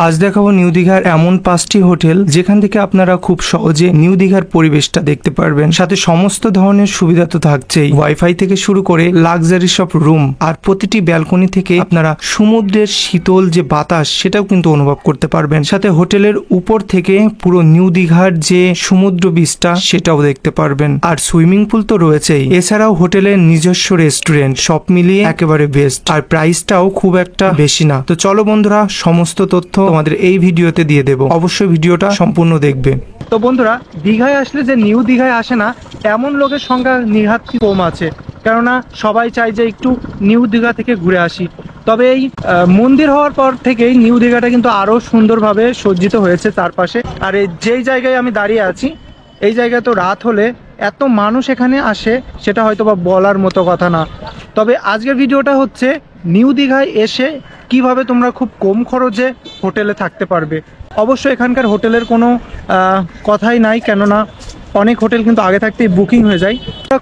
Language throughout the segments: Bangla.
আজ দেখাবো নিউ দীঘার এমন 5টি হোটেল যেখান থেকে আপনারা খুব সহজে নিউ দীঘার পরিবেশটা দেখতে পারবেন। সাথে সমস্ত ধরনের সুবিধা তো থাকছেই, ওয়াইফাই থেকে শুরু করে লাক্সারি সব রুম, আর প্রতিটি ব্যালকনি থেকে আপনারা সমুদ্রের শীতল যে বাতাস সেটাও কিন্তু অনুভব করতে পারবেন। সাথে হোটেলের উপর থেকে পুরো নিউ দীঘার যে সমুদ্র বিচটা সেটাও দেখতে পারবেন, আর সুইমিং পুল তো রয়েছেই। এছাড়াও হোটেলের নিজস্ব রেস্টুরেন্ট, সব মিলিয়ে একেবারে বেস্ট, আর প্রাইসটাও খুব একটা বেশি না। তো চলো বন্ধুরা, সমস্ত তথ্য তোমাদের এই ভিডিওতে দিয়ে দেবো, অবশ্যই ভিডিওটা সম্পূর্ণ দেখবে। তো বন্ধুরা, দীঘায় আসলে যে নিউ দীঘায় আসে না এমন লোকের সংখ্যা নিহাতই কম আছে, কেননা সবাই চায় যে একটু নিউ দীঘা থেকে ঘুরে আসি। তবে এই মন্দির হওয়ার পর থেকেই নিউ দীঘাটা কিন্তু আরো সুন্দরভাবে সজ্জিত হয়েছে চারপাশে। আর যেই জায়গায় আমি দাঁড়িয়ে আছি এই জায়গায় তো রাত হলে এত মানুষ এখানে আসে সেটা হয়তো বা বলার মতো কথা না। তবে আজকের ভিডিওটা হচ্ছে নিউ দীঘায় এসে কিভাবে তোমরা খুব কম খরচে হোটেলে থাকতে পারবে। অবশ্য এখানকার হোটেলের কোনো কথাই নাই, কেননা অনেক হোটেল কিন্তু আগে থাকতেই বুকিং হয়ে যায়।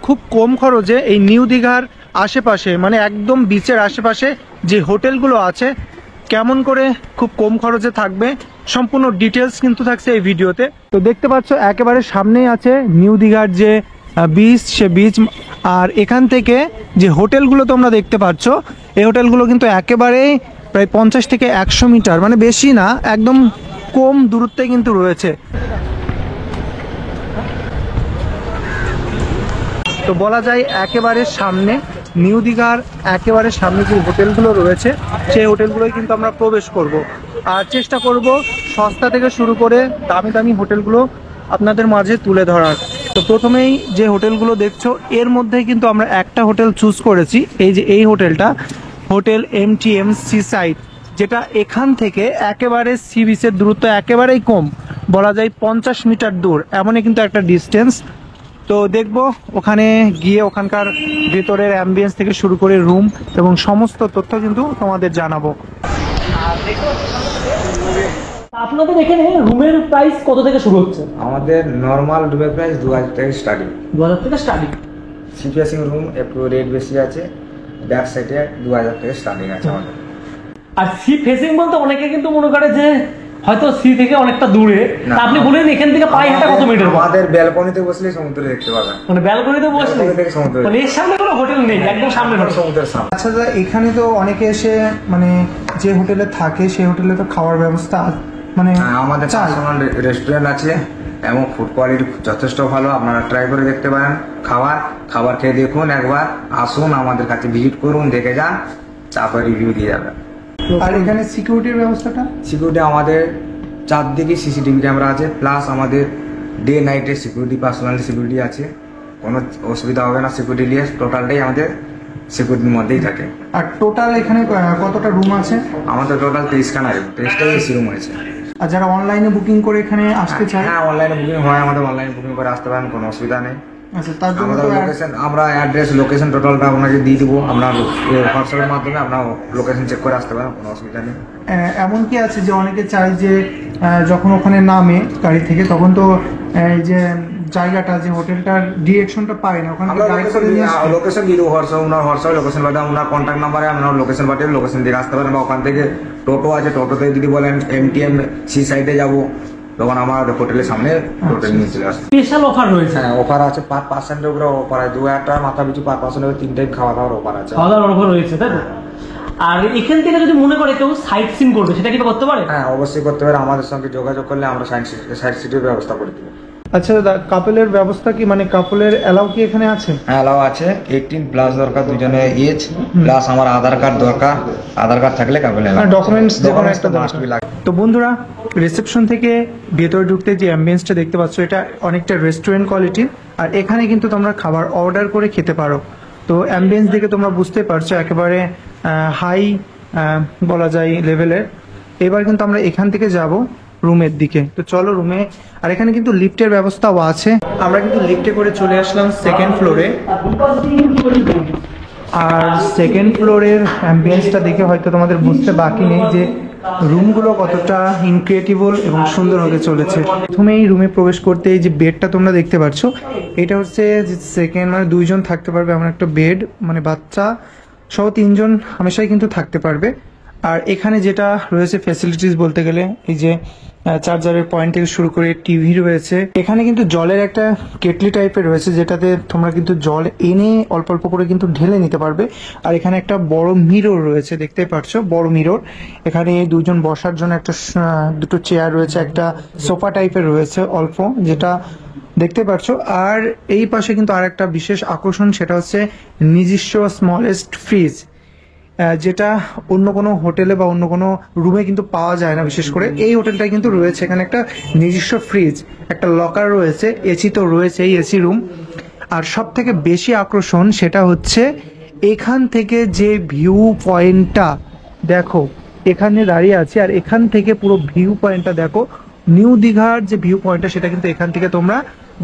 খুব কম খরচে এই নিউ দীঘার আশেপাশে, মানে একদম বিচের আশেপাশে যে হোটেলগুলো আছে, কেমন করে খুব কম খরচে থাকবে সম্পূর্ণ ডিটেলস কিন্তু থাকছে এই ভিডিওতে। তো দেখতে পাচ্ছ একেবারে সামনেই আছে নিউ দীঘার যে বিচ, সে বিচ। আর এখান থেকে যে হোটেলগুলো তোমরা দেখতে পাচ্ছ এই হোটেলগুলো কিন্তু একেবারেই প্রায় 50 থেকে 100 মিটার, মানে বেশি না, একদম কম দূরত্বে কিন্তু রয়েছে। তো বলা যায় একেবারে সামনে নিউ দীঘার একেবারে সামনে যে হোটেলগুলো রয়েছে সেই হোটেলগুলোই কিন্তু আমরা প্রবেশ করব, আর চেষ্টা করব সস্তা থেকে শুরু করে দামি দামি হোটেলগুলো আপনাদের মাঝে তুলে ধরার। তো প্রথমেই যে হোটেলগুলো দেখছো এর মধ্যে কিন্তু আমরা একটা হোটেল চুজ করেছি, এই যে এই হোটেলটা, হোটেল MTM সি সাইড, যেটা এখান থেকে একেবারে সি বিচের দূরত্ব একেবারেই কম, বলা যায় 50 মিটার দূর, এমনই কিন্তু একটা ডিস্টেন্স। তো দেখবো ওখানে গিয়ে ওখানকার ভেতরের অ্যাম্বিয়েন্স থেকে শুরু করে রুম এবং সমস্ত তথ্য কিন্তু তোমাদের জানাবো। আপনাদের এখানে রুমের প্রাইস কত থেকে শুরু হচ্ছে? আমাদের নর্মাল রুমের প্রাইস 2000 থেকে স্টার্টিং। 2000 থেকে স্টার্টিং। সি ফেসিং রুম একটু রেট বেশি আছে, ব্যাক সাইডে 2000 থেকে স্টার্টিং আছে আমাদের। আর সি ফেসিং বলতে অনেকে কিন্তু মনে করে যে হয়তো সি থেকে অনেকটা দূরে, আপনি বলেন এখান থেকে পায়ে হাঁটা কত মিটার? আমাদের ব্যালকনিতে বসলে সমুদ্র দেখতে পাবেন, মানে ব্যালকনিতে বসলে মানে এর সামনে কোনো হোটেল নেই, একদম সামনে সমুদ্রের সামনে। আচ্ছা দাদা, এখানে তো অনেকে এসে মানে যে হোটেলে থাকে সেই হোটেলে তো খাওয়ার ব্যবস্থা মানে আমাদের পার্সোনাল রেস্টুরেন্ট আছে এবং ফুড কোয়ালিটি যথেষ্ট ভালো, আপনারা ট্রাই করে দেখতে পারেন। খাবার খেয়ে দেখুন, একবার আসুন আমাদের কাছে ভিজিট করুন, দেখে যান, তারপর রিভিউ দিয়ে যাবেন। আর এখানে সিকিউরিটির ব্যবস্থাটা? সিকিউরিটি আমাদের চারদিকে সিসিটিভি ক্যামেরা আছে, প্লাস আমাদের ডে নাইটের সিকিউরিটি, পার্সোনাল সিকিউরিটি আছে, কোনো অসুবিধা হবে না। সিকিউরিটি নিয়ে টোটালটাই আমাদের সিকিউরিটির মধ্যেই থাকে। আর টোটাল এখানে কতটা রুম আছে? আমাদের টোটাল 23খানা রুম, 23টা এসি রুম আছে। আর যারা অনলাইনে বুকিং করে এখানে আসতে চায়? হ্যাঁ, অনলাইনে বুকিং হয়, আমাদের অনলাইনে বুকিং করে আসতে পারেন, কোনো অসুবিধা নেই। আচ্ছা, তার জন্য আমাদের লোকেশন, আমরা অ্যাড্রেস, লোকেশন টোটালটা আপনাকে দিয়ে দেবো, আপনার হোয়াটসঅ্যাপের মাধ্যমে আপনার লোকেশন চেক করে আসতে পারেন, কোনো অসুবিধা নেই। এমন কি আছে যে অনেকে চায় যে যখন ওখানে নামে গাড়ি থেকে তখন তো এই যে জায়গাটা, যে হোটেলটার ডিরেকশনটা পায় না, ওখানে লোকেশন দিয়ে দেবো, হোয়াটসঅ্যাপ লোকেশন পাঠাবো, ওনার কন্ট্যাক্ট নাম্বারে আপনার লোকেশন পাঠিয়ে লোকেশন দিয়ে আসতে পারেন। বা ওখান থেকে টোটো আছে, টোটোতে যদি বলেন MTM সি সাইডে যাবো, তখন আমার হোটেলের সামনে হোটেল নিয়ে চলে আসে। স্পেশাল অফার রয়েছে? হ্যাঁ, অফার আছে, 5% উপরে অফার আছে, 2000 টাকা মাথা পিছু 5% উপরে 3 টাইম খাওয়া দাওয়ার অফার আছে। খাওয়া দাওয়ার অফার রয়েছে, তাই তো? আর এখান থেকে যদি মনে করে কেউ সাইট সিন করবে, সেটা কি করতে পারে? হ্যাঁ, অবশ্যই করতে পারে, আমাদের সঙ্গে যোগাযোগ করলে আমরা সাইট সিটের ব্যবস্থা করে দেবো। আচ্ছা দাদা, কাপলের ব্যবস্থা কি, মানে কাপলের অ্যালাউ কি এখানে আছে? হ্যাঁ, অ্যালাউ আছে, 18+ দরকার, দুজনের এজ প্লাস আমার আধার কার্ড দরকার, আধার কার্ড থাকলে কাপল ডকুমেন্টস যেকোনো একটা মাস্ট বি লাগে। তো বন্ধুরা, রিসেপশন থেকে ভেতরে ঢুকতে যে অ্যাম্বিয়েন্সটা দেখতে পাচ্ছ এটা অনেকটা রেস্টুরেন্ট কোয়ালিটির, আর এখানে কিন্তু তোমরা খাবার অর্ডার করে খেতে পারো। তো অ্যাম্বিয়েন্স দেখে তোমরা বুঝতে পারছো একেবারে হাই বলা যায় লেভেলের। এবার কিন্তু আমরা এখান থেকে যাব রুমের দিকে। তো চলো রুমে, আর এখানে কিন্তু লিফটের ব্যবস্থাও আছে। আমরা কিন্তু লিফটে করে চলে আসলাম সেকেন্ড ফ্লোরে, আর সেকেন্ড ফ্লোরের অ্যাম্বিয়েন্সটা দেখে হয়তো তোমাদের বুঝতে বাকি নেই যে রুমগুলো কতটা ইনক্রেডিবল এবং সুন্দর হতে চলেছে। প্রথমেই রুমে প্রবেশ করতে এই যে বেডটা তোমরা দেখতে পাচ্ছ, এটা হচ্ছে সেকেন্ড, মানে 2 জন থাকতে পারবে এমন একটা বেড, মানে বাচ্চা সহ 3 জন হামেশাই কিন্তু থাকতে পারবে। আর এখানে যেটা রয়েছে ফ্যাসিলিটিস বলতে গেলে এই যে চার্জারের পয়েন্ট থেকে শুরু করে টিভি রয়েছে। এখানে কিন্তু জলের একটা কেটলি টাইপের রয়েছে, যেটাতে তোমরা কিন্তু জল এনে অল্প অল্প করে কিন্তু ঢেলে নিতে পারবে। আর এখানে একটা বড় মিরর রয়েছে, দেখতেই পাচ্ছ বড় মিরর। এখানে দুজন বসার জন্য একটা দুটো চেয়ার রয়েছে, একটা সোফা টাইপের রয়েছে অল্প, যেটা দেখতে পাচ্ছ। আর এই পাশে কিন্তু আর একটা বিশেষ আকর্ষণ, সেটা হচ্ছে নিজস্ব স্মলেস্ট ফ্রিজ, যেটা অন্য কোনো হোটেলে বা অন্য কোনো রুমে কিন্তু পাওয়া যায় না। বিশেষ করে এই হোটেলটায় কিন্তু রয়েছে এখানে একটা নিজস্ব ফ্রিজ, একটা লকার রয়েছে, এসি তো রয়েছে, এই এসি রুম। আর সব থেকে বেশি আকর্ষণ সেটা হচ্ছে এখান থেকে যে ভিউ পয়েন্টটা দেখো, এখানে দাঁড়িয়ে আছে আর এখান থেকে পুরো ভিউ পয়েন্টটা দেখো, নিউ দীঘার যে ভিউ পয়েন্টটা সেটা কিন্তু এখান থেকে তোমরা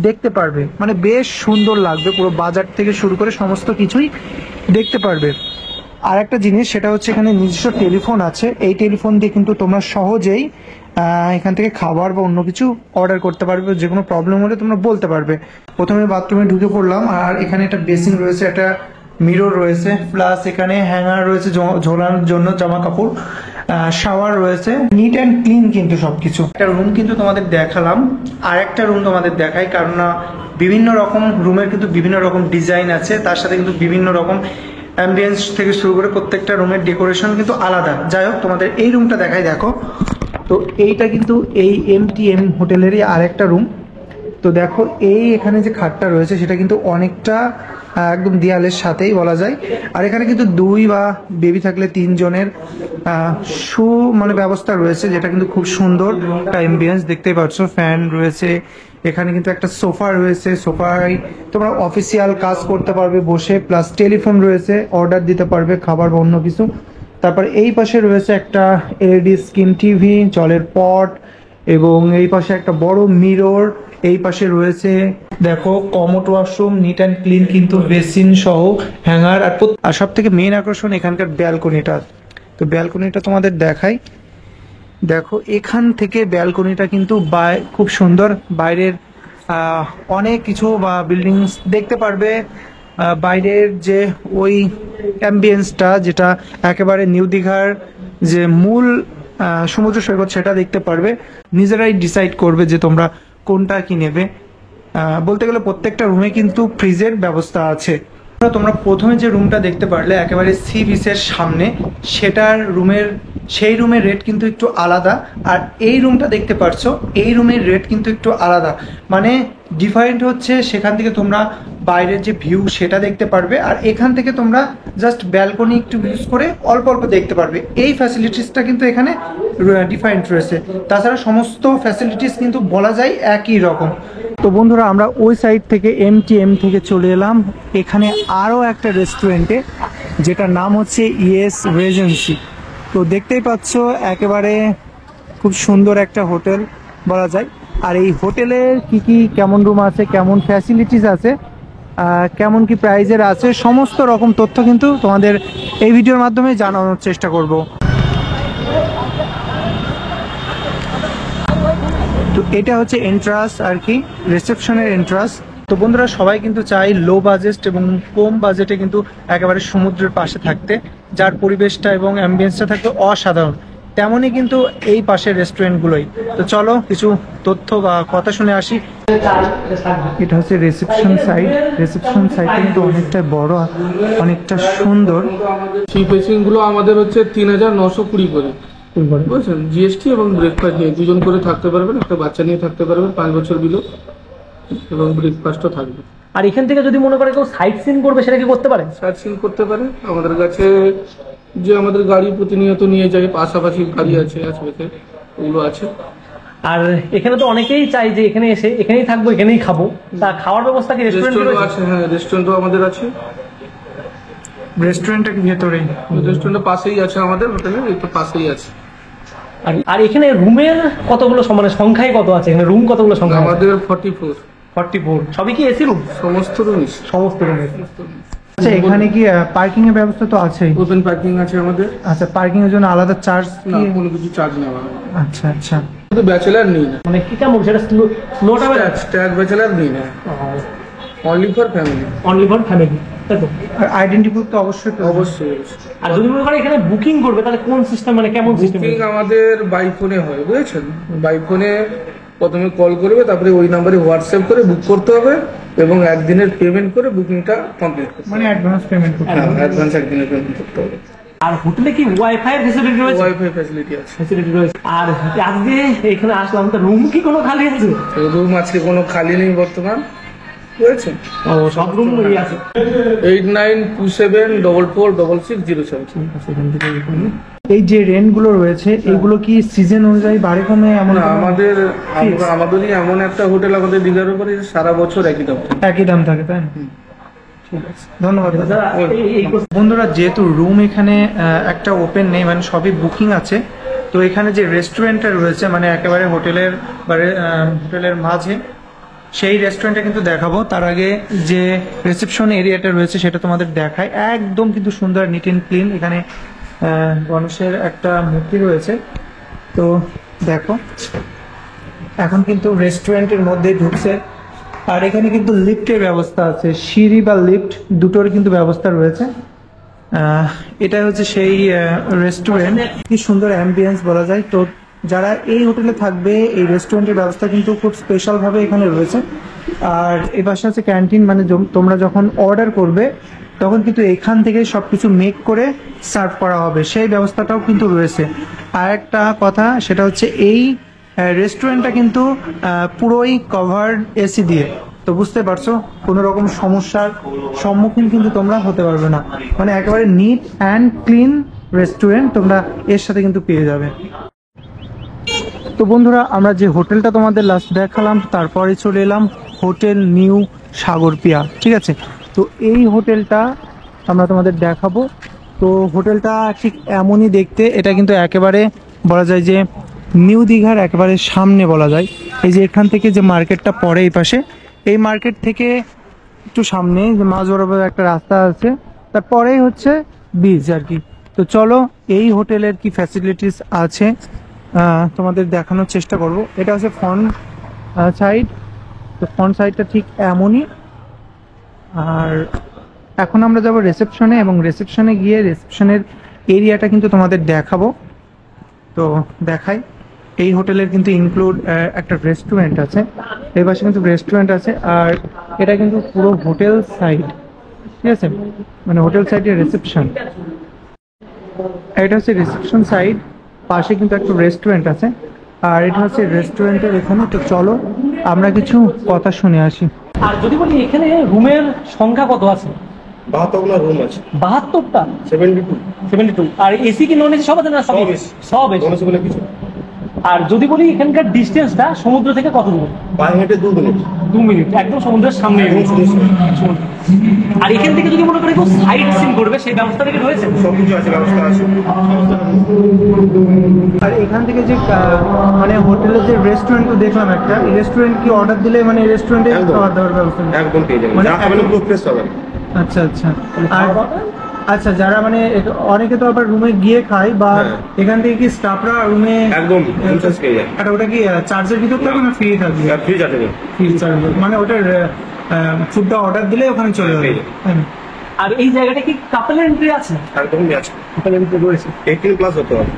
দেখতে পারবে। মানে বেশ সুন্দর লাগবে, পুরো বাজার থেকে শুরু করে সমস্ত কিছুই দেখতে পারবে। আর একটা জিনিস সেটা হচ্ছে এখানে নিজস্ব টেলিফোন আছে, এই টেলিফোন দিয়ে কিন্তু তোমরা সহজেই এখান থেকে খাবার বা অন্য কিছু অর্ডার করতে পারবে, যে কোনো প্রবলেম হলে তোমরা বলতে পারবে। প্রথমে বাথরুমে ঢুকে পড়লাম, আর এখানে একটা বেসিন রয়েছে, একটা মিরর রয়েছে, প্লাস এখানে হ্যাঙ্গার রয়েছে ঝোলানোর জন্য জামা কাপড়, শাওয়ার রয়েছে, নিট অ্যান্ড ক্লিন কিন্তু সবকিছু। একটা রুম কিন্তু তোমাদের দেখালাম, আর একটা রুম তোমাদের দেখাই, কারণ বিভিন্ন রকম রুমের কিন্তু বিভিন্ন রকম ডিজাইন আছে, তার সাথে কিন্তু বিভিন্ন রকম অ্যাম্বিয়েন্স থেকে শুরু করে প্রত্যেকটা রুমের ডেকোরেশন কিন্তু আলাদা। যাই হোক, তোমাদের এই রুমটা দেখাই, দেখো তো এইটা কিন্তু এই MTM হোটেলেরই আরেকটা রুম। তো দেখো এই এখানে যে খাটটা রয়েছে সেটা কিন্তু অনেকটা একদম দেয়ালের সাথেই বলা যায়। আর এখানে কিন্তু 2 বা বেবি থাকলে 3 জনের মানে ব্যবস্থা রয়েছে, যেটা কিন্তু খুব সুন্দর একটা অ্যাম্বিয়েন্স, দেখতেই পাচ্ছ। ফ্যান রয়েছে, এখানে কিন্তু একটা সোফা রয়েছে, সোফায় তোমরা অফিসিয়াল কাজ করতে পারবে বসে, প্লাস টেলিফোন রয়েছে, অর্ডার দিতে পারবে খাবার বা অন্য কিছু। তারপর এই পাশে রয়েছে একটা LED স্ক্রিন টিভি, জলের পট, এবং এই পাশে একটা বড় মিরর। এই পাশে রয়েছে দেখো commode washroom, neat and clean কিন্তু, বেসিন সহ, হ্যাঙ্গার। আর সব থেকে মেন আকর্ষণ এখানকার ব্যালকনিটা। তো ব্যালকনিটা তোমাদের দেখাই, দেখো এখান থেকে ব্যালকনিটা কিন্তু খুব সুন্দর, বাইরের অনেক কিছু বা বিল্ডিংস দেখতে পারবে। বাইরের যে ওই অ্যাম্বিয়েন্সটা, যেটা একেবারে নিউ দীঘার যে মূল সমুদ্র সৈকত, সেটা দেখতে পারবে। নিজেরাই ডিসাইড করবে যে তোমরা কোনটা কি নেবে। বলতে গেলে প্রত্যেকটা রুমে কিন্তু ফ্রিজের ব্যবস্থা আছে। তোমরা প্রথমে যে রুমটা দেখতে পারলে একেবারে সি বিচের সামনে, সেই রুমের রেট কিন্তু একটু আলাদা। আর এই রুমটা দেখতে পারছো, এই রুমের রেট কিন্তু একটু আলাদা। মানে ডিফারেন্ট হচ্ছে, সেখান থেকে তোমরা বাইরের যে ভিউ সেটা দেখতে পারবে, আর এখান থেকে তোমরা জাস্ট ব্যালকনি একটু ইউজ করে অল্প অল্প দেখতে পারবে। এই ফ্যাসিলিটিসটা কিন্তু এখানে ডিফারেন্ট রয়েছে। তাছাড়া সমস্ত ফ্যাসিলিটিস কিন্তু বলা যায় একই রকম। তো বন্ধুরা, আমরা ওই সাইড থেকে MTM থেকে চলে এলাম এখানে আরও একটা রেস্টুরেন্টে, যেটার নাম হচ্ছে ইয়েস রেজেন্সি। তো দেখতেই পাচ্ছ একেবারে খুব সুন্দর একটা হোটেল বলা যায়। আর এই হোটেলের কি কেমন রুম আছে, কেমন ফ্যাসিলিটিস আছে, কেমন কি প্রাইজের আছে, সমস্ত রকম তথ্য কিন্তু তোমাদের এই ভিডিওর মাধ্যমে জানানোর চেষ্টা করব। তো এটা হচ্ছে এন্ট্রান্স আর কি, রিসেপশনের এন্ট্রান্স। তো বন্ধুরা, সবাই কিন্তু চাই লো বাজেট এবং কম বাজেটে কিন্তু একেবারে সমুদ্রের পাশে থাকতে, যার পরিবেশটা এবং অ্যাম্বিয়েন্সটা থাকবে অসাধারণ। তেমনই কিন্তু এই পাশের রেস্টুরেন্টগুলোই। তো চলো কিছু তথ্য বা কথা শুনে আসি। এটা হচ্ছে রিসেপশন সাইড। রিসেপশন সাইডটা কিন্তু অনেকটা বড়, অনেকটা সুন্দর। সি ফেসিং গুলো আমাদের হচ্ছে 3920 করে, বুঝছেন? GST এবং ব্রেকফাস্ট নিয়ে 2 জন করে থাকতে পারবেন, একটা বাচ্চা নিয়ে থাকতে পারবেন 5 বছর বিলো, এবং ব্রেকফাস্টও থাকবে। আর এখান থেকে যদি মনে করে কেউ সাইট সিন করবে, সেটা কি করতে পারে? সাইট সিন করতে পারে। আমাদের কাছে যে আমাদের গাড়ি প্রতিনিয়ত নিয়ে যায়, পাশাপাশি গাড়ি আছে আশেপাশে, ওগুলো আছে। আর এখানে তো অনেকেই চাই যে এখানে এসে এখানেই থাকবো, এখানেই খাবো। তা খাওয়ার ব্যবস্থা কি রেস্টুরেন্টে আছে? হ্যাঁ, রেস্টুরেন্টও আমাদের আছে। রেস্টুরেন্টের ভেতরে, রেস্টুরেন্টের পাশেই আছে আমাদের হোটেলের, এই তো পাশেই আছে। আর এখানে রুমের কতগুলো, মানে সংখ্যায় কত আছে এখানে, রুম কতগুলো সংখ্যা? আমাদের 44। সবই কি এসি রুম? সমস্ত রুমই, সমস্ত রুমে। আচ্ছা, এখানে কি পার্কিং এর ব্যবস্থা তো আছে? ওপেন পার্কিং আছে আমাদের। আচ্ছা, পার্কিং এর জন্য আলাদা চার্জ? না, কোনো কিছু চার্জ নেওয়া হয় না। আচ্ছা আচ্ছা। শুধু ব্যাচেলার নেই না, মানে কি কেমন সেটা স্লো ট্রাভেল? স্ট্যাগ ব্যাচেলার নেই না, only for family. Only for family. তাই তো? আর আইডেন্টি প্রুফ তো অবশ্যই অবশ্যই আর যদি মনে করে এখানে বুকিং করবে তাহলে কোন সিস্টেম, মানে কেমন সিস্টেম? বুকিং আমাদের বাই ফোনে হয়, বুঝেছেন? বাই ফোনে প্রথমে কল করবে, তারপরে ওই নাম্বারে হোয়াটসঅ্যাপ করে বুক করতে হবে এবং একদিনের পেমেন্ট করে বুকিংটা কমপ্লিট করতে হবে। মানে অ্যাডভান্স পেমেন্ট করতে হ্যাঁ, অ্যাডভান্স একদিনের পেমেন্ট করতে হবে। আর হোটেলে কি ওয়াইফাই এর ফ্যাসিলিটি রয়েছে? ওয়াইফাই ফ্যাসিলিটি আছে। ফ্যাসিলিটি রয়েছে। আর আজকে এখানে আসলাম, তো রুম কি কোনো খালি আছে? রুম আজকে কোনো খালি নেই বর্তমান, বুঝেছেন? ও, সব রুম আছে। 8927446607। এই যে রেন্ট গুলো রয়েছে এগুলো কি সিজন অনুযায়ী বাড়ে কমে এমন না, আমাদেরই এমন একটা হোটেল আমাদের দীঘার উপরে সারা বছর একই দাম থাকে। একই দাম থাকে, তাই না? ঠিক আছে, ধন্যবাদ দাদা। দাদা, এই বন্ধুরা, যেহেতু রুম এখানে একটা ওপেন নেই, মানে সবই বুকিং আছে, তো এখানে যে রেস্টুরেন্টটা রয়েছে মানে একেবারে হোটেলের মাঝে, সেই রেস্টুরেন্টটা কিন্তু দেখাবো। তার আগে যে রিসেপশন এরিয়াটা রয়েছে সেটা তোমাদের দেখায়। একদম কিন্তু সুন্দর, নিট অ্যান্ড ক্লিন। এখানে গণেশের একটা মূর্তি রয়েছে, তো দেখো এখন কিন্তু রেস্টুরেন্টের মধ্যে ঢুকছে। আর এখানে কিন্তু লিফটের ব্যবস্থা আছে, সিঁড়ি বা লিফট দুটোর কিন্তু ব্যবস্থা রয়েছে। এটা হচ্ছে সেই রেস্টুরেন্ট। কি সুন্দর অ্যাম্বিয়েন্স বলা যায়। তো যারা এই হোটেলে থাকবে, এই রেস্টুরেন্টের ব্যবস্থা কিন্তু খুব স্পেশাল ভাবে এখানে রয়েছে। আর এই পাশে আছে ক্যান্টিন, মানে তোমরা যখন অর্ডার করবে তখন কিন্তু এখান থেকে সবকিছু মেক করে সার্ভ করা হবে, সেই ব্যবস্থাটাও কিন্তু রয়েছে। আর একটা কথা, সেটা হচ্ছে এই রেস্টুরেন্টটা কিন্তু পুরোই কভার্ড এসি দিয়ে। তো বুঝতে পারছো, কোনো রকম সমস্যার সম্মুখীন কিন্তু তোমরা হতে পারবে না। মানে একেবারে নিট অ্যান্ড ক্লিন রেস্টুরেন্ট তোমরা এর সাথে কিন্তু পেয়ে যাবে। তো বন্ধুরা, আমরা যে হোটেলটা তোমাদের লাস্ট দেখালাম, তারপরে চলে এলাম হোটেল নিউ সাগরপিয়া। ঠিক আছে, তো এই হোটেলটা আমরা তোমাদের দেখাবো। তো হোটেলটা ঠিক এমনই দেখতে। এটা কিন্তু একেবারে বলা যায় যে নিউ দীঘার একেবারে সামনে বলা যায়। এই যে এখান থেকে যে মার্কেটটা পড়ে এই পাশে, এই মার্কেট থেকে একটু সামনে যে মাঝ বরাবর একটা রাস্তা আছে, তারপরেই হচ্ছে বিচ আর কি। তো চলো এই হোটেলের কি ফ্যাসিলিটিস আছে তোমাদের দেখানোর চেষ্টা করব। এটা হচ্ছে ফ্রন্ট সাইড। তো ফ্রন্ট সাইডটা ঠিক এমনই। আর এখন আমরা যাব রিসেপশনে, এবং রিসেপশনে গিয়ে রিসেপশনের এরিয়াটা কিন্তু তোমাদের দেখাবো। তো দেখাই, এই হোটেলের কিন্তু ইনক্লুড একটা রেস্টুরেন্ট আছে, এই পাশে কিন্তু রেস্টুরেন্ট আছে। আর এটা কিন্তু পুরো হোটেল সাইড, ঠিক আছে, মানে হোটেল সাইডের রিসেপশন। এটা হচ্ছে রিসেপশন সাইড, পাশে কিন্তু একটা রেস্টুরেন্ট আছে। আর এটা হচ্ছে রেস্টুরেন্টের এখানে। তো চলো আমরা কিছু কথা শুনে আসি। আর যদি বলি এখানে রুমের সংখ্যা কত আছে? 72টা রুম আছে। 72টা? 72। আর এসি কি নন এসি সব আছে না? সব AC। সব এসি। বলে কিছু আর যদি বলি এখানকার ডিস্টেন্সটা সমুদ্র থেকে কত দূর? পায়ে হেঁটে 2 মিনিট। 2 মিনিট, একদম সমুদ্রের সামনে। আর এখান থেকে যদি মনে করি কেউ সাইট সিন করবে, সেই ব্যবস্থা থেকে রয়েছে? সবকিছু আছে, ব্যবস্থা আছে। আর এখান থেকে যে মানে হোটেলের যে রেস্টুরেন্ট দেখলাম একটা, এই রেস্টুরেন্ট কি অর্ডার দিলে মানে রেস্টুরেন্টে খাওয়া দাওয়ার ব্যবস্থা নেই? একদম পেয়ে যাবেন, মানে যা খাবেন পুরো ফ্রেশ পাবেন। আচ্ছা আচ্ছা। আর আচ্ছা, যারা মানে অনেকে তো আবার রুমে গিয়ে খায়, বা এখান থেকে কি স্টাফরা রুমে একদম ফ্রেশ পেয়ে যায়। আর ওটা কি চার্জের ভিতর থাকবে না ফ্রি থাকবে? ফ্রি যাবে। ফ্রি চার্জ, মানে ওটার ফুডটা অর্ডার দিলে ওখানে চলে যাবে, তাই না? আর এই জায়গাটা কি কাপল এন্ট্রি আছে? একদমই আছে। কাপল এন্ট্রি রয়েছে। 18 প্লাস হতে হবে।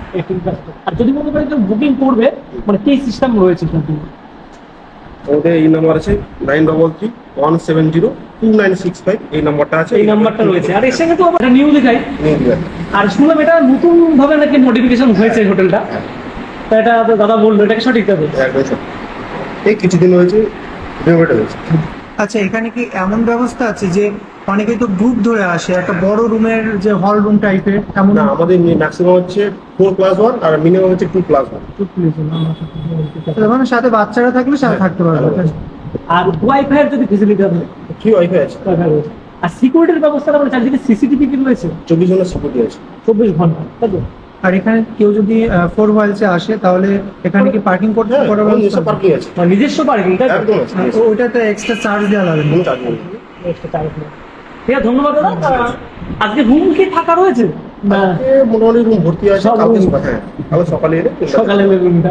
আর যদি মনে করি কেউ বুকিং করবে, মানে কি সিস্টেম রয়েছে কিন্তু? ওদের এই নাম্বার আছে 9331702965, এই নাম্বারটা আছে। এই নাম্বারটা রয়েছে। আর এর সঙ্গে তো আমরা নিউ দেখাই। নিয়ে দিবেন। আর শুনলাম এটা নতুন ভাবে নাকি মডিফিকেশন হয়েছে হোটেলটা, তা এটা তো দাদা বললো, এটাকে সঠিক যাবে? একদম সব। এই কিছুদিন হয়েছে রিনোভেট হয়েছে। আচ্ছা, এখানে কি এমন ব্যবস্থা আছে যে অনেকে তো গ্রুপ ধরে আসে, একটা বড় রুমের যে হল রুম টাইপের, এমন? না, আমাদের ম্যাক্সিমাম হচ্ছে 4+1 আর মিনিমাম হচ্ছে 2+1। মানে সাথে বাচ্চারা থাকলে সাথে থাকতে পারবে। আর ওয়াইফাই এর যদি ফেসিলিটি হবে? কি ওয়াইফাই আছে। আর সিকিউরিটির ব্যবস্থাটা মানে চারদিকে সিসিটিভি কি রয়েছে? 24 ঘন্টা সিকিউরিটি আছে। 24 ঘন্টা, তাই তো? আর এখানে কেউ যদি 4 হুইলসে আসে তাহলে এখানে কি পার্কিং করতে করার ব্যবস্থা আছে? পার্কিং আছে। মানে নিজস্ব পার্কিং, তাই তো? একদম আছে। ওইটা তো এক্সট্রা চার্জ দেওয়া লাগবে না? কোনো চার্জ নেই। Extra charge নেই। ঠিক আছে, ধন্যবাদ দাদা। আজকে রুম কি ফাঁকা রয়েছে? না, আজকে মোটামুটি রুম ভর্তি আছে। সব কালকে room। হ্যাঁ, কালকে সকালে এলে সকালে রুমটা।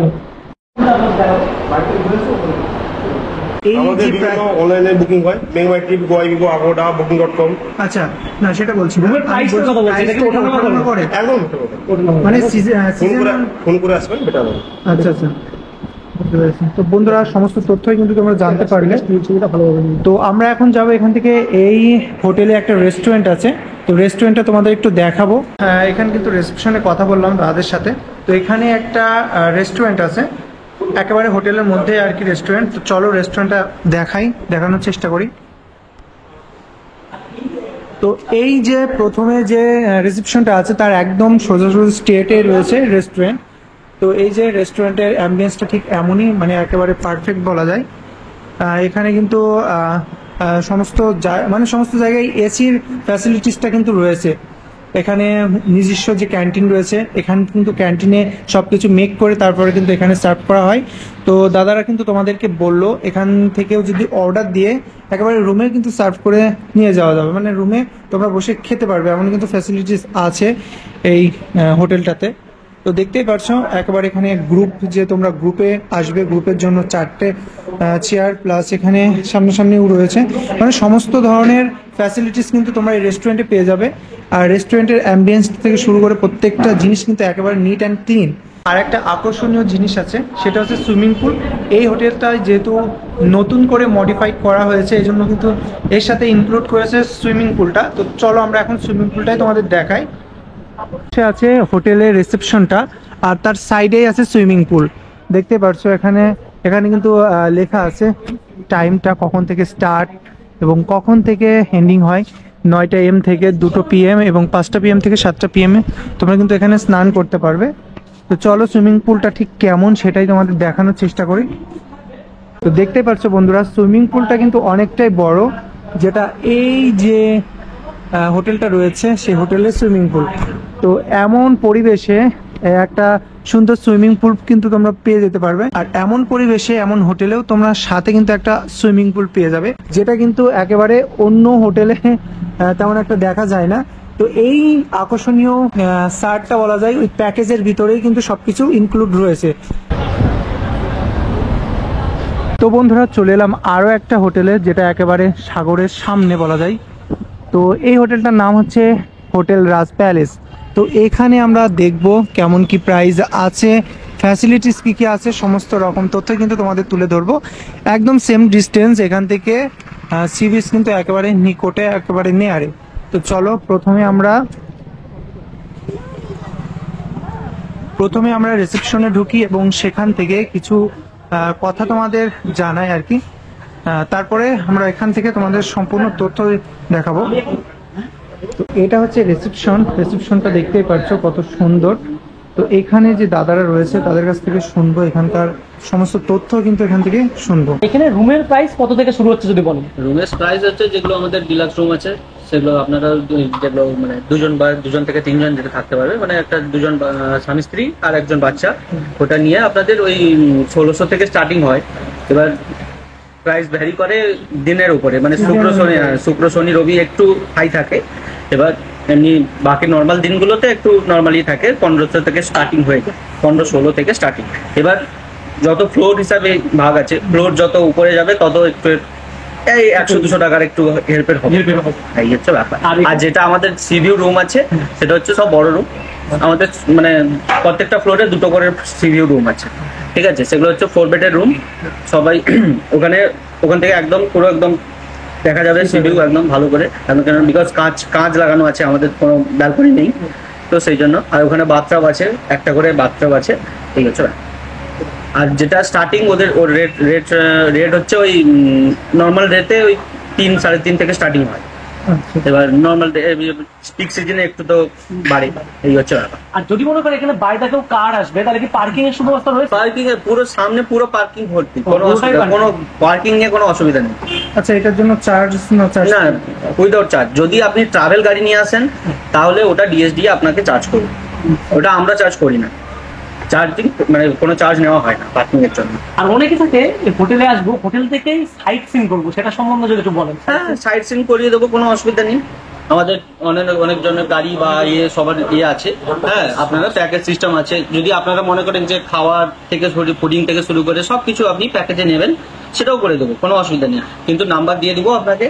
এই আমাদের যে বিভিন্ন অনলাইনে বুকিং হয়, মেঘমাই ট্রিপ, গোয়াইবিবো, আগোডা, বুকিং.com। আচ্ছা, না সেটা বলছি না। রুমের প্রাইসের কথা বলছি, এটা কি ওঠানামা করে? একদম মানে ফোন করে আসবেন, বেটার হবে। আচ্ছা আচ্ছা, বুঝতে পেরেছি। তো বন্ধুরা, সমস্ত তথ্যই কিন্তু তোমরা জানতে পারলে। তো আমরা এখন যাব এখান থেকে, এই হোটেলে একটা রেস্টুরেন্ট আছে, তো রেস্টুরেন্টটা তোমাদের একটু দেখাবো। এখানে কিন্তু রিসেপশনে কথা বললাম দাদাদের সাথে, তো এখানে একটা রেস্টুরেন্ট আছে একেবারে হোটেলের মধ্যে আর কি রেস্টুরেন্ট। তো চলো রেস্টুরেন্টটা দেখানোর চেষ্টা করি। তো এই যে প্রথমে যে রিসেপশনটা আছে তার একদম সোজাসুজি স্ট্রেটে রয়েছে রেস্টুরেন্ট। তো এই যে রেস্টুরেন্টের অ্যাম্বিয়েন্সটা ঠিক এমনই, মানে একেবারে পারফেক্ট বলা যায়। এখানে কিন্তু সমস্ত জায়গায় এসির ফ্যাসিলিটিসটা কিন্তু রয়েছে। এখানে নিজস্ব যে ক্যান্টিন রয়েছে, এখানে কিন্তু ক্যান্টিনে সব কিছু মেক করে তারপরে কিন্তু এখানে সার্ভ করা হয়। তো দাদারা কিন্তু তোমাদেরকে বললো এখান থেকেও যদি অর্ডার দিয়ে একেবারে রুমে কিন্তু সার্ভ করে নিয়ে যাওয়া যাবে, মানে রুমে তোমরা বসে খেতে পারবে, এমন কিন্তু ফ্যাসিলিটিস আছে এই হোটেলটাতে। তো দেখতেই পাচ্ছ একেবারে এখানে গ্রুপ, যে তোমরা গ্রুপে আসবে, গ্রুপের জন্য 4টে চেয়ার প্লাস এখানে সামনাসামনিও রয়েছে, মানে সমস্ত ধরনের ফ্যাসিলিটিস কিন্তু তোমরা এই রেস্টুরেন্টে পেয়ে যাবে। আর রেস্টুরেন্টের অ্যাম্বিয়েন্স থেকে শুরু করে প্রত্যেকটা জিনিস কিন্তু একেবারে নিট অ্যান্ড ক্লিন। আর একটা আকর্ষণীয় জিনিস আছে, সেটা হচ্ছে সুইমিং পুল। এই হোটেলটায় যেহেতু নতুন করে মডিফাই করা হয়েছে, এই জন্য কিন্তু এর সাথে ইনক্লুড করেছে সুইমিং পুলটা। তো চলো আমরা এখন সুইমিং পুলটাই তোমাদের দেখাই। আছে হোটেলের রিসেপশনটা, আর তার সাইডেই আছে সুইমিং পুল। দেখতে পাচ্ছো এখানে কিন্তু লেখা আছে টাইমটা, কখন থেকে স্টার্ট এবং কখন থেকে এন্ডিং হয়। 9টা AM থেকে 2টো PM এবং 5টা PM থেকে 7টা PM তোমরা কিন্তু এখানে স্নান করতে পারবে। তো চলো সুইমিং পুলটা ঠিক কেমন সেটাই তোমাদের দেখানোর চেষ্টা করি। তো দেখতে পাচ্ছ বন্ধুরা, সুইমিং পুলটা কিন্তু অনেকটাই বড়, যেটা এই যে হোটেলটা রয়েছে সেই হোটেলের সুইমিং পুল। তো এমন পরিবেশে একটা সুন্দর সুইমিং পুল কিন্তু তোমরা পেয়ে যেতে পারবে। আর এমন পরিবেশে এমন হোটেলেও তোমরা সাথে কিন্তু একটা সুইমিং পুল পেয়ে যাবে, যেটা কিন্তু একেবারে অন্য হোটেলে তেমন একটা দেখা যায় না। তো এই আকর্ষণীয় সারটা বলা যায় ওই প্যাকেজের ভিতরেই কিন্তু সবকিছু ইনক্লুড রয়েছে। তো বন্ধুরা, চলে এলাম আরও একটা হোটেলে, যেটা একেবারে সাগরের সামনে বলা যায়। তো এই হোটেলটার নাম হচ্ছে হোটেল রাজ প্যালেস। তো এখানে আমরা দেখব কেমন কি প্রাইস আছে, ফ্যাসিলিটিস কী কী আছে, সমস্ত রকম তথ্য কিন্তু তোমাদের তুলে ধরবো। একদম সেম ডিস্টেন্স এখান থেকে সি বিচ কিন্তু একেবারে নিকটে, একেবারে নেয়ারে। তো চলো প্রথমে আমরা রিসেপশনে ঢুকি এবং সেখান থেকে কিছু কথা তোমাদের জানাই আর কি। তারপরে আমরা এখান থেকে তোমাদের সম্পূর্ণ তথ্য দেখাবো। তো এটা হচ্ছে রিসেপশনটা দেখতেই পাচ্ছ কত সুন্দর। তো এখানে যে দাদারা রয়েছে তাদের কাছ থেকে শুনবো, এখানকার সমস্ত তথ্য কিন্তু এখান থেকে শুনবো। এখানে রুমের প্রাইস কত থেকে শুরু হচ্ছে যদি বলেন? রুমের প্রাইস হচ্ছে, যেগুলো আমাদের ডিলাক্স রুম আছে সেগুলো আপনারা যেগুলো মানে দুজন থেকে তিনজন যেটা থাকতে পারবে, মানে একটা দুজন স্বামী স্ত্রী আর একজন বাচ্চা, ওটা নিয়ে আপনাদের ওই 1600 থেকে স্টার্টিং হয়। এবার প্রাইস ভ্যারি করে দিনের উপরে, মানে শুক্র শনি রবি একটু হাই থাকে। এবার এমনি বাকি নর্মাল দিনগুলোতে একটু নর্মালি থাকে, 1500 থেকে স্টার্টিং হয়ে যায়, 15-16 থেকে স্টার্টিং। এবার যত ফ্লোর হিসাবে ভাগ আছে, ফ্লোর যত উপরে যাবে তত একটু এই 100-200 টাকার একটু হেল্পের হবে, এই হচ্ছে ব্যাপার। আর যেটা আমাদের সিভিউ রুম আছে সেটা হচ্ছে সব বড় রুম আমাদের, মানে প্রত্যেকটা ফ্লোরে 2টো করে সিভিউ রুম আছে, ঠিক আছে? সেগুলো হচ্ছে 4 বেডের রুম। সবাই ওখান থেকে একদম পুরো একদম দেখা যাবে সিভিউ একদম ভালো করে, বিকজ কাঁচ লাগানো আছে, আমাদের কোনো ব্যালকনি নেই তো সেই জন্য। আর ওখানে বাথটাব আছে, একটা করে বাথটাব আছে, ঠিক আছে। আর যেটা স্টার্টিং ওর রেট হচ্ছে ওই নর্মাল রেটে ওই 3-3.5 থেকে স্টার্টিং হয়। এবার নর্মাল পিক সিজনে একটু তো বাড়ে, এই হচ্ছে ব্যাপার। আর যদি মনে করে এখানে বাইরে কেউ কার আসবে, তাহলে কি পার্কিং এর সুব্যবস্থা রয়েছে? পার্কিং এর পুরো সামনে পুরো পার্কিং ভর্তি, কোনো পার্কিং এ কোনো অসুবিধা নেই। আচ্ছা, এটার জন্য চার্জ না, উইদাউট চার্জ। যদি আপনি ট্রাভেল গাড়ি নিয়ে আসেন তাহলে ওটা ডিএসডি আপনাকে চার্জ করবে, ওটা আমরা চার্জ করি না। চার্জিং মানে কোনো চার্জ নেওয়া হয় না পার্কিং এর জন্য। আর অনেকে থাকে হোটেলে আসবো, হোটেল থেকেই সাইট সিন করবো, সেটা সম্বন্ধে যদি একটু বলেন। হ্যাঁ, সাইট সিন করিয়ে দেবো, কোনো অসুবিধা নেই। আমাদের অনেক জনের গাড়ি বা সবার আছে। হ্যাঁ, আপনারা প্যাকেজ সিস্টেম আছে। যদি আপনারা মনে করেন যে খাওয়ার থেকে ফুডিং থেকে শুরু করে সবকিছু আপনি প্যাকেজে নেবেন, সেটাও করে দেবো, কোনো অসুবিধা নেই। কিন্তু নাম্বার দিয়ে দিব আপনাকে,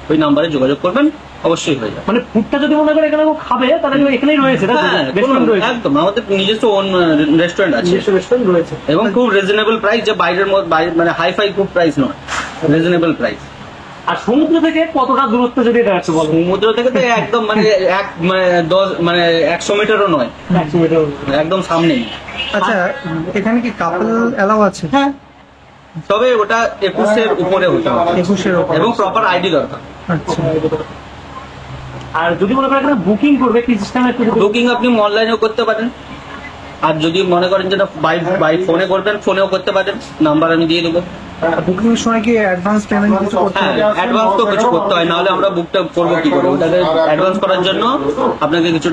ওই নাম্বারে যোগাযোগ করবেন, অবশ্যই হয়ে যাবে। মানে ফুডটা যদি মনে করে এখানে কেউ খাবে তাহলে এখানেই রয়েছে, তাই তো? হ্যাঁ, Restaurant রয়েছে, একদম আমাদের নিজস্ব ওন রেস্টুরেন্ট আছে নিজস্ব রেস্টুরেন্ট রয়েছে। এবং খুব রিজনেবল প্রাইস, যে বাইরের মধ্যে মানে হাই ফাই খুব প্রাইস নয়, রিজনেবল প্রাইস। আর সমুদ্র থেকে কতটা দূরত্ব যদি এটা একটু বলো? সমুদ্র থেকে তো একদম মানে 100 মিটারও নয়, 100 মিটার। একদম সামনেই। আচ্ছা, এখানে কি কাপল এলাও আছে? হ্যাঁ, তবে ওটা 21-এর উপরে হতে হবে 21-এর উপরে। এবং প্রপার আইডি দরকার। আচ্ছা, আর যদি মনে করেন এখানে বুকিং করবে কি সিস্টেম একটু যদি- বুকিং আপনি অনলাইনেও করতে পারেন, আর যদি মনে করেন যে না বাই ফোনে করবেন, ফোনেও করতে পারেন, নাম্বার আমি দিয়ে দেবো। বুকিং এর সময় কি অ্যাডভান্স পেমেন্ট কিছু করতে হ্যাঁ, হবে? অ্যাডভান্স তো কিছু করতে হয়, নাহলে আমরা বুকটা করবো কি করে? ওটাকে অ্যাডভান্স করার জন্য আপনাকে কিছু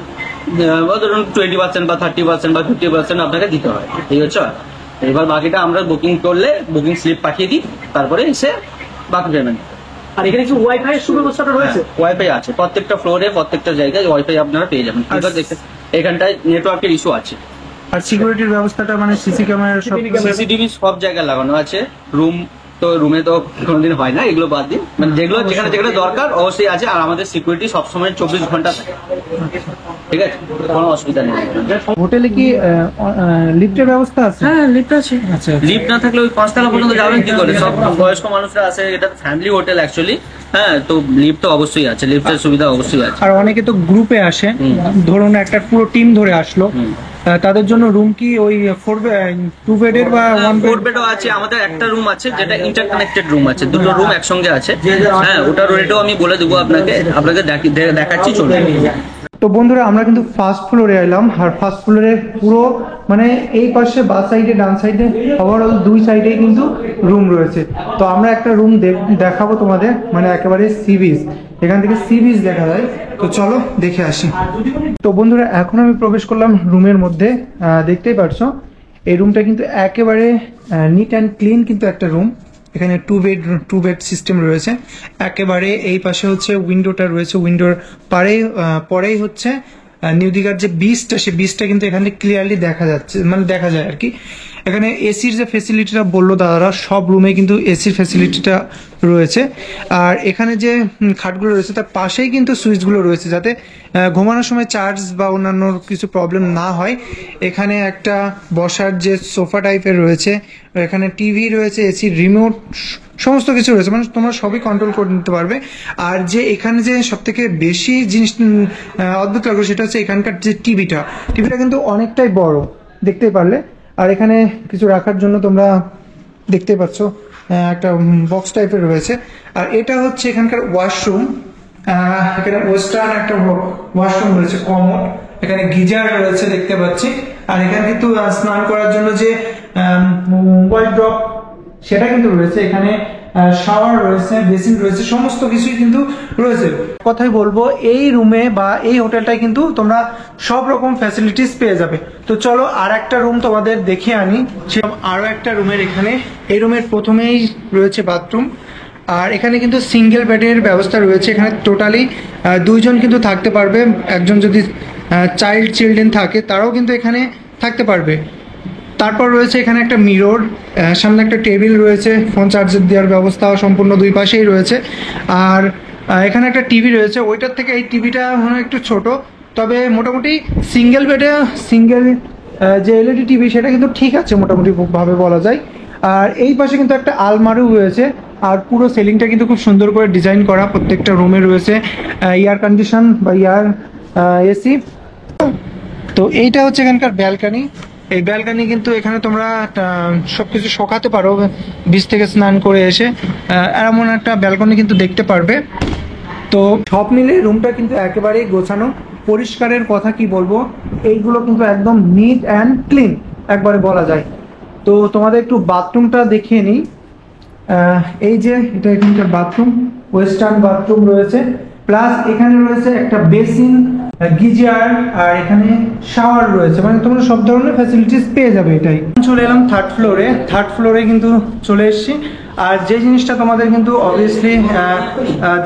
ধরুন 20% বা 30% বা 50% আপনাকে দিতে হয়, ঠিক আছে? এবার বাকিটা আমরা বুকিং করলে বুকিং স্লিপ পাঠিয়ে দিই, তারপরে এসে বাকি পেমেন্ট। আর এখানে কি ওয়াইফাই এর সুব্যবস্থাটা রয়েছে? ওয়াইফাই আছে প্রত্যেকটা ফ্লোরে, প্রত্যেকটা জায়গায় ওয়াইফাই আপনারা পেয়ে যাবেন। এবার দেখেন এখানটায় নেটওয়ার্কের ইস্যু আছে, আর সিকিউরিটির ব্যবস্থাটা মানে সিসি ক্যামেরা সব সিসিটিভি সব জায়গায় লাগানো আছে। রুমে তো কোনোদিন হয় না, এগুলো বাদ দিন, মানে যেগুলো যেখানে যেখানে দরকার অবশ্যই আছে। আর আমাদের সিকিউরিটি সবসময় 24 ঘন্টা থাকে, ঠিক আছে? কোনো অসুবিধা নেই। হোটেলে কি লিফটের ব্যবস্থা আছে? হ্যাঁ, লিফট আছে। আচ্ছা, লিফট না থাকলে ওই 5 তলা পর্যন্ত যাবেন কি করে? সব বয়স্ক মানুষরা আছে, এটা ফ্যামিলি হোটেল অ্যাকচুয়ালি। হ্যাঁ, তো লিফট তো অবশ্যই আছে, লিফটের সুবিধা অবশ্যই আছে। আর অনেকে তো গ্রুপে আসে, ধরুন একটা পুরো টিম ধরে আসলো, তাদের জন্য রুম কি ওই 2 বেডের বা 1 4 বেড? বেডও আছে আমাদের। একটা রুম আছে যেটা ইন্টারকানেক্টেড রুম আছে, দুটো রুম একসঙ্গে আছে। হ্যাঁ, ওটার রেটও আমি বলে দেবো আপনাকে দেখাচ্ছি, চলবে। তো বন্ধুরা, আমরা কিন্তু ফার্স্ট ফ্লোরে এলাম, আর ফার্স্ট ফ্লোরে পুরো মানে এই পাশে বা সাইডে ডান সাইডে ওভারঅল 2 সাইডেই কিন্তু রুম রয়েছে। তো আমরা একটা রুম দেখাবো তোমাদের, মানে একেবারে সি বিচ, এখান থেকে সি বিচ দেখা যায়। তো চলো দেখে আসি। তো বন্ধুরা, এখন আমি প্রবেশ করলাম রুমের মধ্যে। দেখতেই পারছো এই রুমটা কিন্তু একেবারে নিট অ্যান্ড ক্লিন কিন্তু একটা রুম। এখানে 2 বেড সিস্টেম রয়েছে। একেবারে এই পাশে হচ্ছে উইন্ডোটা রয়েছে, উইন্ডোর পরেই হচ্ছে নিউ দীঘার যে বিচটা, সেই বিচটা কিন্তু এখানে ক্লিয়ারলি দেখা যাচ্ছে, মানে দেখা যায় আর কি। এখানে এসির যে ফেসিলিটিটা বললো দাদারা, সব রুমে কিন্তু এসির ফেসিলিটিটা রয়েছে। আর এখানে যে খাটগুলো রয়েছে তার পাশেই কিন্তু সুইচগুলো রয়েছে, যাতে ঘুমানোর সময় চার্জ বা অন্যান্য কিছু প্রবলেম না হয়। এখানে একটা বসার যে সোফা টাইপের রয়েছে, এখানে টিভি রয়েছে, এসির রিমোট, সমস্ত কিছু রয়েছে, মানে তোমরা সবই কন্ট্রোল করে নিতে পারবে। আর যে এখানে যে সব থেকে বেশি জিনিস অদ্ভুত লাগলো সেটা হচ্ছে এখানকার যে টিভিটা কিন্তু অনেকটাই বড়, দেখতেই পারলে। আর এখানে কিছু রাখার জন্য তোমরা দেখতেই পাচ্ছ একটা বক্স টাইপের রয়েছে। আর এটা হচ্ছে এখানকার ওয়াশরুম। এখানে ওয়েস্টার্ন একটা ওয়াশরুম রয়েছে, কমন। এখানে গিজার রয়েছে দেখতে পাচ্ছি। আর এখানে কিন্তু স্নান করার জন্য যে মোবাইল ড্রপ সেটা কিন্তু রয়েছে। এখানে শাওয়ার রয়েছে, বেসিন রয়েছে, সমস্ত কিছুই কিন্তু রয়েছে। কথাই বলবো, এই রুমে বা এই হোটেলটায় কিন্তু তোমরা সব রকম ফ্যাসিলিটিস পেয়ে যাবে। তো চলো আর একটা রুম তোমাদের দেখে আনি। আরো একটা রুমের, এখানে এই রুমের প্রথমেই রয়েছে বাথরুম। আর এখানে কিন্তু সিঙ্গেল বেডের ব্যবস্থা রয়েছে। এখানে টোটালি 2 জন কিন্তু থাকতে পারবে। একজন যদি চিলড্রেন থাকে তারাও কিন্তু এখানে থাকতে পারবে। তারপর রয়েছে এখানে একটা মিরর, সামনে একটা টেবিল রয়েছে, ফোন চার্জার দেওয়ার ব্যবস্থা সম্পূর্ণ 2 পাশেই রয়েছে। আর এখানে একটা টিভি রয়েছে, ওইটার থেকে এই টিভিটা মনে একটু ছোট, তবে মোটামুটি সিঙ্গেল বেডে যে এলইডি টিভি সেটা কিন্তু ঠিক আছে মোটামুটি ভাবে বলা যায়। আর এই পাশে কিন্তু একটা আলমারিও রয়েছে। আর পুরো সিলিংটা কিন্তু খুব সুন্দর করে ডিজাইন করা। প্রত্যেকটা রুমে রয়েছে এয়ার কন্ডিশন বা এসি। তো এইটা হচ্ছে এখানকার ব্যালকানি। এই ব্যালকানি কিন্তু এখানে তোমরা সবকিছু শোকাতে পারো বিচ থেকে স্নান করে এসে, এমন একটা ব্যালকনি কিন্তু দেখতে পারবে। তো সব মিলে রুমটা কিন্তু একেবারেই গোছানো। পরিষ্কারের কথা কি বলবো, এইগুলো কিন্তু একদম নিট অ্যান্ড ক্লিন একবারে বলা যায়। তো তোমাদের একটু বাথরুমটা দেখিয়ে নিই। এই যে এটা এখানকার বাথরুম, ওয়েস্টার্ন বাথরুম রয়েছে, প্লাস এখানে রয়েছে একটা বেসিন, গিজার, আর এখানে শাওয়ার রয়েছে, মানে তোমরা সব ধরনের ফ্যাসিলিটিস পেয়ে যাবে। এটাই চলে এলাম থার্ড ফ্লোরে কিন্তু চলে এসেছি। আর যে জিনিসটা তোমাদের কিন্তু অবভিয়াসলি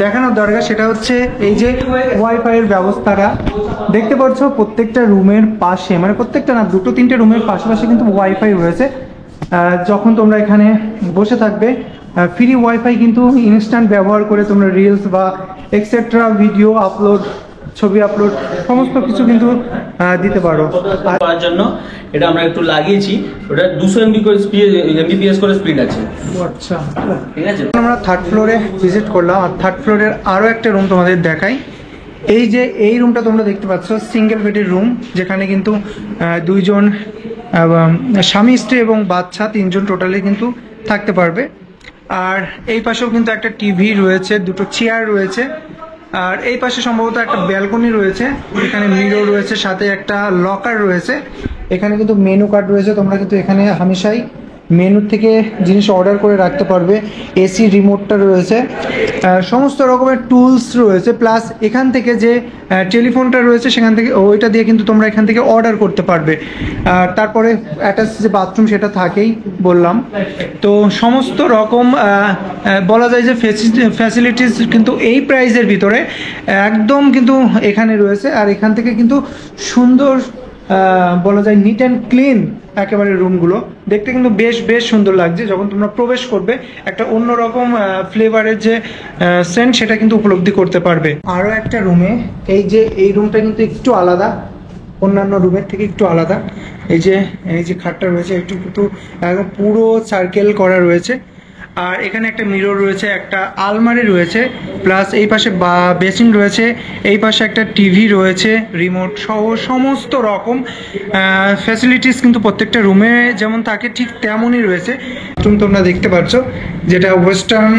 দেখানোর দরকার সেটা হচ্ছে এই যে ওয়াইফাই এর ব্যবস্থাটা দেখতে পাচ্ছ প্রত্যেকটা রুমের পাশে, মানে প্রত্যেকটা না 2-3টে রুমের পাশাপাশি কিন্তু ওয়াইফাই রয়েছে। যখন তোমরা এখানে বসে থাকবে ফ্রি ওয়াইফাই কিন্তু ইনস্ট্যান্ট ব্যবহার করে তোমরা রিলস বা এক্সেট্রা ভিডিও আপলোড, ছবি আপলোড সমস্ত কিছু কিন্তু দিতে পারো। আর করার জন্য এটা আমরা একটু লাগিয়েছি, ওটা 200 MBPS করে স্পিড আছে, আচ্ছা, ঠিক আছে। আমরা থার্ড ফ্লোরে ভিজিট করলাম, আর থার্ড ফ্লোরের আরও একটা রুম তোমাদের দেখাই। এই যে এই রুমটা তোমরা দেখতে পাচ্ছ, সিঙ্গেল বেডের রুম, যেখানে কিন্তু দুইজন স্বামী স্ত্রী এবং বাচ্চা 3জন টোটালি কিন্তু থাকতে পারবে। আর এই পাশেও কিন্তু একটা টিভি রয়েছে, দুটো চেয়ার রয়েছে, আর এই পাশে সম্ভবত একটা ব্যালকনি রয়েছে, এখানে মিরর রয়েছে, সাথে একটা লকার রয়েছে। এখানে কিন্তু মেনু কার্ড রয়েছে, তোমরা কিন্তু এখানে হামেশাই মেনু থেকে জিনিস অর্ডার করে রাখতে পারবে। এসি রিমোটটা রয়েছে, সমস্ত রকমের টুলস রয়েছে, প্লাস এখান থেকে যে টেলিফোনটা রয়েছে সেখান থেকে ওইটা দিয়ে কিন্তু তোমরা এখান থেকে অর্ডার করতে পারবে। তারপরে অ্যাটাচ যে বাথরুম সেটা থাকেই বললাম। তো সমস্ত রকম বলা যায় যে ফ্যাসিলিটিস কিন্তু এই প্রাইসের ভিতরে একদম কিন্তু এখানে রয়েছে। আর এখান থেকে কিন্তু সুন্দর বলা যায় নিট অ্যান্ড ক্লিন একেবারে রুমগুলো দেখতে কিন্তু বেশ সুন্দর লাগছে। যখন তোমরা প্রবেশ করবে একটা অন্যরকম ফ্লেভারের যে সেন্ট সেটা কিন্তু উপলব্ধি করতে পারবে। আরও একটা রুমে, এই যে এই রুমটা কিন্তু একটু আলাদা, অন্যান্য রুমের থেকে একটু আলাদা। এই যে খাটটা রয়েছে একটু কিন্তু একদম পুরো সার্কেল করা রয়েছে, আর এখানে একটা মিরর রয়েছে, একটা আলমারি রয়েছে, প্লাস এই পাশে বেসিন রয়েছে, এই পাশে একটা টিভি রয়েছে, রিমোট সহ সমস্ত রকম ফ্যাসিলিটিস কিন্তু প্রত্যেকটা রুমে যেমন থাকে ঠিক তেমনই রয়েছে। বাথরুম তোমরা দেখতে পাচ্ছ, যেটা ওয়েস্টার্ন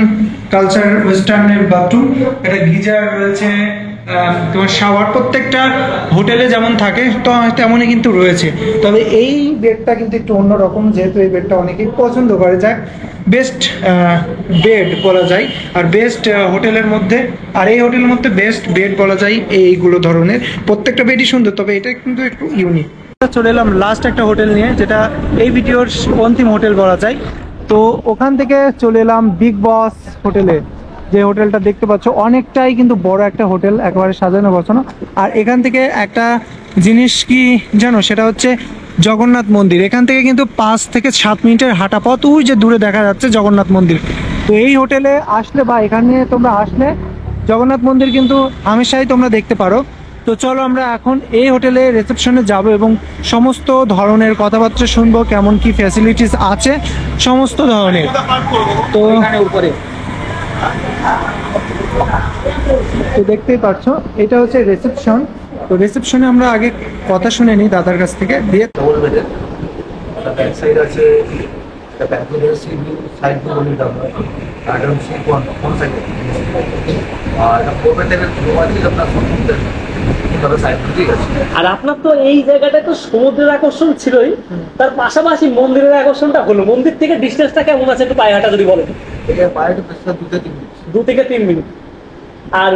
কালচার, ওয়েস্টার্নের বাথরুম, একটা গিজার রয়েছে, তোমার শাওয়ার প্রত্যেকটা হোটেলে যেমন থাকে তো তেমনই কিন্তু রয়েছে। তবে এই বেডটা কিন্তু একটু অন্যরকম, যেহেতু এই বেডটা অনেকেই পছন্দ করে, যাক বেস্ট বেড বলা যায় আর বেস্ট হোটেলের মধ্যে, আর এই হোটেলের মধ্যে বেস্ট বেড বলা যায় এইগুলো ধরনের। প্রত্যেকটা বেডই সুন্দর, তবে এটা কিন্তু একটু ইউনিক। চলে এলাম লাস্ট একটা হোটেল নিয়ে, যেটা এই ভিডিওর অন্তিম হোটেল বলা যায়। তো ওখান থেকে চলে এলাম বিগ বস হোটেলে, যে হোটেলটা দেখতে পাচ্ছ অনেকটাই কিন্তু বড় একটা হোটেল, একেবারে সাজানো গোছানো। আর এখান থেকে একটা জিনিস কি জানো, সেটা হচ্ছে জগন্নাথ মন্দির। এখান থেকে কিন্তু 5 থেকে 7 মিনিটের হাঁটা পথ, ওই যে দূরে দেখা যাচ্ছে জগন্নাথ মন্দির। তো এই হোটেলে আসলে বা এখানে তোমরা আসলে জগন্নাথ মন্দির কিন্তু হামেশাই তোমরা দেখতে পারো। তো চলো আমরা এখন এই হোটেলে রিসেপশনে যাব এবং সমস্ত ধরনের কথাবার্তা শুনবো, কেমন কি ফ্যাসিলিটিস আছে সমস্ত ধরনের। তো দেখতেই পাচ্ছ এটা হচ্ছে রিসেপশন। তো রিসেপশনে আমরা আগে কথা শুনে নিই দাদার কাছ থেকে, দিয়ে ব্যাক সাইড আছে, এটা ব্যাকগ্রাউন্ডের সাইড গুলো নিতে হবে, কার্ডন সি কোন সাইড, আর এটা কোপে থেকে রুম আছে আপনার সমুদ্রের তবে সাইড ঠিক আছে। আর আপনার তো এই জায়গাটায় তো সমুদ্রের আকর্ষণ ছিলই, তার পাশাপাশি মন্দিরের আকর্ষণটা হলো। মন্দির থেকে ডিস্টেন্সটা কেমন আছে একটু পায়ে হাঁটা যদি বলেন? এটা বাইরে বেশি 2 থেকে 3 মিনিট। আর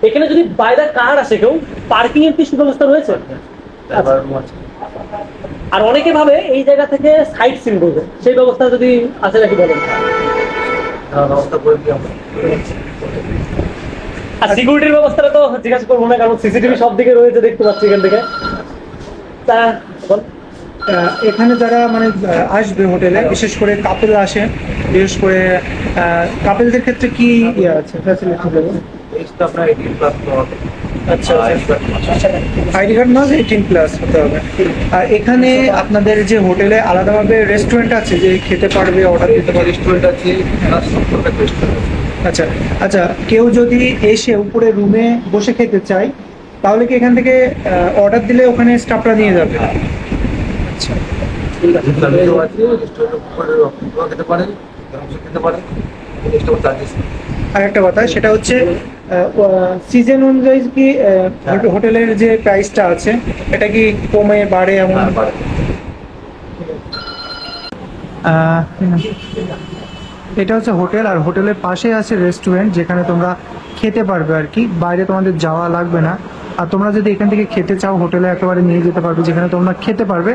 এখানে যদি বাইরে কার আসে কেউ, পার্কিং এর কি সুব্যবস্থা রয়েছে? আর অনেকে ভাবে এই জায়গা থেকে সাইট সিন করবে, সেই ব্যবস্থা যদি আছে নাকি বলেন? ব্যবস্থা করে দিই আমরা। আর সিকিউরিটির ব্যবস্থাটা তো জিজ্ঞাসা করবো না, কারণ সিসিটিভি সব দিকে রয়েছে দেখতে পাচ্ছি এখান থেকে। তা এখানে যারা মানে আসবে হোটেলে, বিশেষ করে কাপেল আসে, বিশেষ করে কাপেলদের ক্ষেত্রে কি ইয়ে আছে ফ্যাসিলিটি দেবো? আপনার 18+ আচ্ছা, আইডি কার্ড না 18+ হতে হবে। আর এখানে আপনাদের যে হোটেলে আলাদাভাবে রেস্টুরেন্ট আছে, যে খেতে পারবে, অর্ডার দিতে পারবে? রেস্টুরেন্ট আছে, আচ্ছা আচ্ছা, কেউ যদি এসে উপরে রুমে বসে খেতে চায় তাহলে কি এখান থেকে অর্ডার দিলে ওখানে স্টাফরা নিয়ে যাবে? আচ্ছা, খেতে পারে, খেতে পারে। আর একটা কথা, সেটা হচ্ছে সিজন অনুযায়ী কি হোটেলের যে প্রাইসটা আছে এটা কি কমে বাড়ে এমন? এটা হচ্ছে হোটেল, আর হোটেলের পাশে আছে রেস্টুরেন্ট, যেখানে তোমরা খেতে পারবে আর কি, বাইরে তোমাদের যাওয়া লাগবে না। আর তোমরা যদি এখান থেকে খেতে চাও, হোটেলে একেবারে নিয়ে যেতে পারবে, যেখানে তোমরা খেতে পারবে,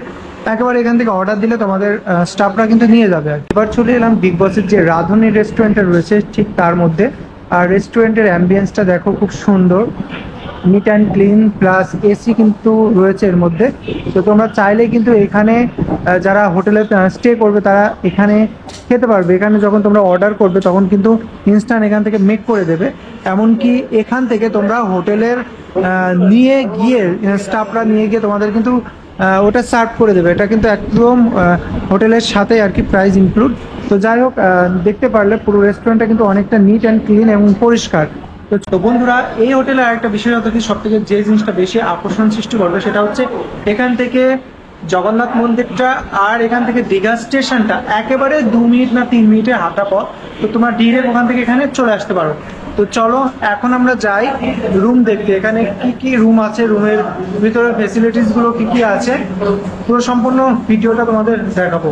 একেবারে এখান থেকে অর্ডার দিলে তোমাদের স্টাফরা কিন্তু নিয়ে যাবে আর কি। এবার চলে এলাম বিগ বসের যে রাঁধুনি রেস্টুরেন্টটা রয়েছে ঠিক তার মধ্যে। আর রেস্টুরেন্টের অ্যাম্বিয়েন্সটা দেখো, খুব সুন্দর। Neat and clean, plus AC কিন্তু রয়েছে এর মধ্যে। তো তোমরা চাইলে কিন্তু এখানে যারা হোটেলে স্টে করবে তারা এখানে খেতে পারবে। এখানে যখন তোমরা অর্ডার করবে তখন কিন্তু ইনস্ট্যান্ট এখান থেকে মেক করে দেবে। এমনকি এখান থেকে তোমরা হোটেলের নিয়ে গিয়ে স্টাফরা নিয়ে গিয়ে তোমাদের কিন্তু ওটা সার্ভ করে দেবে। এটা কিন্তু একদম হোটেলের সাথে আর কি প্রাইস ইনক্লুড। তো যাই হোক, দেখতে পারলে পুরো রেস্টুরেন্টটা কিন্তু অনেকটা নিট অ্যান্ড ক্লিন এবং পরিষ্কার। তো বন্ধুরা, এই হোটেলে আরেকটা বিশেষত কি সব থেকে যে জিনিসটা বেশি আকর্ষণ সৃষ্টি করবে সেটা হচ্ছে এখান থেকে জগন্নাথ মন্দিরটা আর এখান থেকে দীঘা স্টেশনটা একেবারে 2 মিনিট না 3 মিনিটের হাঁটা পথ। তো তোমরা ডিরেক্ট ওখান থেকে এখানে চলে আসতে পারো। তো চলো এখন আমরা যাই রুম দেখতে, এখানে কি কি রুম আছে, রুমের ভিতরে ফেসিলিটিস গুলো কি কি আছে, পুরো সম্পূর্ণ ভিডিওটা তোমাদের দেখাবো।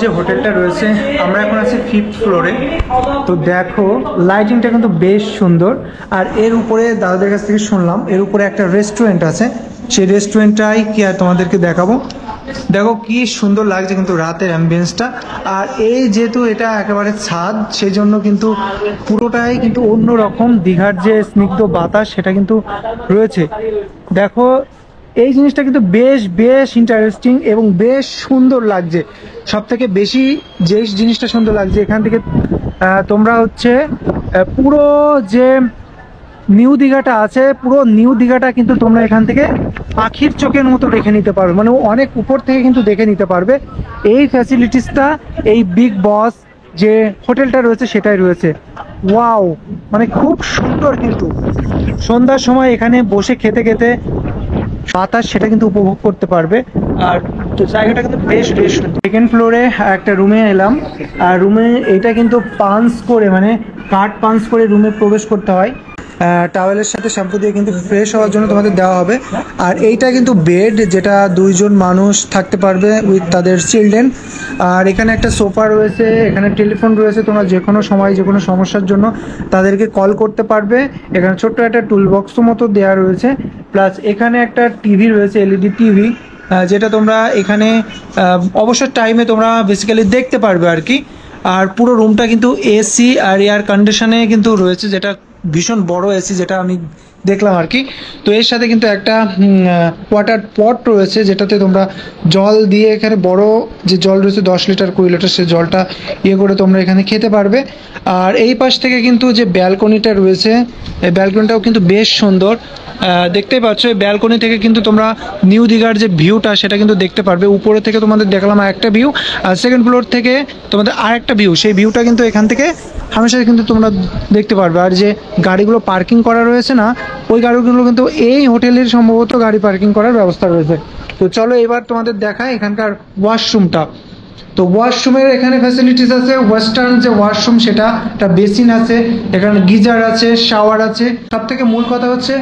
যে হোটেলটা রয়েছে, আমরা এখন আছি 5th ফ্লোরে। তো দেখো লাইটিংটা কিন্তু বেশ সুন্দর। আর এর উপরে দাদাদের কাছ থেকে শুনলাম এর উপরে একটা রেস্টুরেন্ট আছে, সেই রেস্টুরেন্টটাই কি আর তোমাদেরকে দেখাবো। দেখো কি সুন্দর লাগছে কিন্তু রাতের অ্যাম্বিয়েন্সটা। আর এই যেহেতু এটা একেবারে ছাদ, সেই জন্য কিন্তু পুরোটাই কিন্তু অন্যরকম দীঘার যে স্নিগ্ধ বাতাস সেটা কিন্তু রয়েছে। দেখো এই জিনিসটা কিন্তু বেশ ইন্টারেস্টিং এবং বেশ সুন্দর লাগছে। সব থেকে বেশি যে জিনিসটা সুন্দর লাগছে এখান থেকে তোমরা হচ্ছে পুরো যে নিউ দীঘাটা আছে, পুরো নিউ দীঘাটা কিন্তু তোমরা এখান থেকে পাখির চোখের মতো দেখে নিতে পারবে, মানে অনেক উপর থেকে কিন্তু দেখে নিতে পারবে। এই ফ্যাসিলিটিসটা এই বিগ বস যে হোটেলটা রয়েছে সেটাই রয়েছে। ওয়াও, মানে খুব সুন্দর। কিন্তু সন্ধ্যার সময় এখানে বসে খেতে খেতে বাতাস সেটা কিন্তু উপভোগ করতে পারবে। আর জায়গাটা কিন্তু বেশ সুন্দর। 2nd ফ্লোরে একটা রুমে এলাম, আর রুমে এটা কিন্তু পাঞ্চ করে, মানে কার্ড পাঞ্চ করে রুমে প্রবেশ করতে হয়। টাওয়েলের সাথে শ্যাম্পু দিয়ে কিন্তু ফ্রেশ হওয়ার জন্য তোমাদের দেওয়া হবে। আর এইটা কিন্তু বেড, যেটা 2 জন মানুষ থাকতে পারবে উইথ তাদের চিলড্রেন। আর এখানে একটা সোফা রয়েছে, এখানে টেলিফোন রয়েছে, তোমরা যে কোনো সময় যে কোনো সমস্যার জন্য তাদেরকে কল করতে পারবে। এখানে ছোট্ট একটা টুল বক্স মতো দেওয়া রয়েছে, প্লাস এখানে একটা টিভি রয়েছে, এলইডি টিভি, যেটা তোমরা এখানে অবসর টাইমে তোমরা বেসিক্যালি দেখতে পারবে আর কি। আর পুরো রুমটা কিন্তু এসি আর এয়ার কন্ডিশনে কিন্তু রয়েছে, যেটা ভীষণ বড় এসি যেটা আমি দেখলাম আর কি। তো এর সাথে কিন্তু একটা ওয়াটার পট রয়েছে, যেটাতে তোমরা জল দিয়ে, এখানে বড় যে জল রয়েছে 10 লিটার 20 লিটার, সে জলটা করে তোমরা এখানে খেতে পারবে। আর এই পাশ থেকে কিন্তু যে ব্যালকনিটা রয়েছে, এই ব্যালকনিটাও কিন্তু বেশ সুন্দর। দেখতেই পাচ্ছ, এই ব্যালকনি থেকে কিন্তু তোমরা নিউ দীঘার যে ভিউটা সেটা কিন্তু দেখতে পারবে। উপরে থেকে তোমাদের দেখালাম একটা ভিউ, আর 2nd ফ্লোর থেকে তোমাদের আরেকটা ভিউ, সেই ভিউটা কিন্তু এখান থেকে হামেশা কিন্তু তোমরা দেখতে পারবে। আর যে গাড়িগুলো পার্কিং করা রয়েছে না, ওই গাড়িগুলো কিন্তু এই হোটেলের সম্ভবত গাড়ি পার্কিং করার ব্যবস্থা রয়েছে। তো চলো এবার তোমাদের দেখায় এখানকার ওয়াশরুমটা। তো ওয়াশরুমের এখানে ফ্যাসিলিটিস আছে, ওয়েস্টার্ন যে ওয়াশরুম সেটা, একটা বেসিন আছে, এখানে গিজার আছে, শাওয়ার আছে। সব থেকে মূল কথা হচ্ছে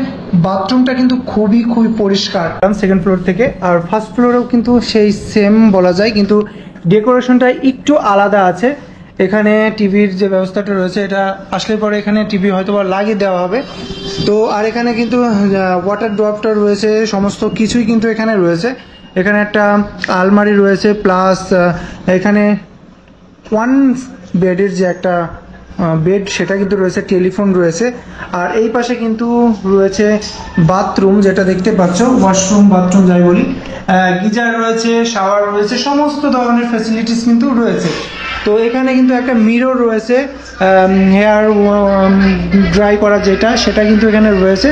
বাথরুমটা কিন্তু খুবই পরিষ্কার 2nd ফ্লোর থেকে। আর 1st ফ্লোরেও কিন্তু সেই সেম বলা যায়, কিন্তু ডেকোরেশনটা একটু আলাদা আছে। এখানে টিভির যে ব্যবস্থাটা রয়েছে, এটা আসলে পরে এখানে টিভি হয়তো বা লাগিয়ে দেওয়া হবে। তো আর এখানে কিন্তু ওয়াটার ড্রপটা রয়েছে, সমস্ত কিছুই কিন্তু এখানে রয়েছে। এখানে একটা আলমারি রয়েছে, প্লাস এখানে 1 বেডের যে একটা বেড সেটা কিন্তু রয়েছে, টেলিফোন রয়েছে। আর এই পাশে কিন্তু রয়েছে বাথরুম, যেটা দেখতে পাচ্ছ, ওয়াশরুম বাথরুম যাই বলি। গিজার রয়েছে, শাওয়ার রয়েছে, সমস্ত ধরনের ফ্যাসিলিটিস কিন্তু রয়েছে। তো এখানে কিন্তু একটা মিরর রয়েছে, হেয়ার ড্রাই করা যেটা, সেটা কিন্তু এখানে রয়েছে।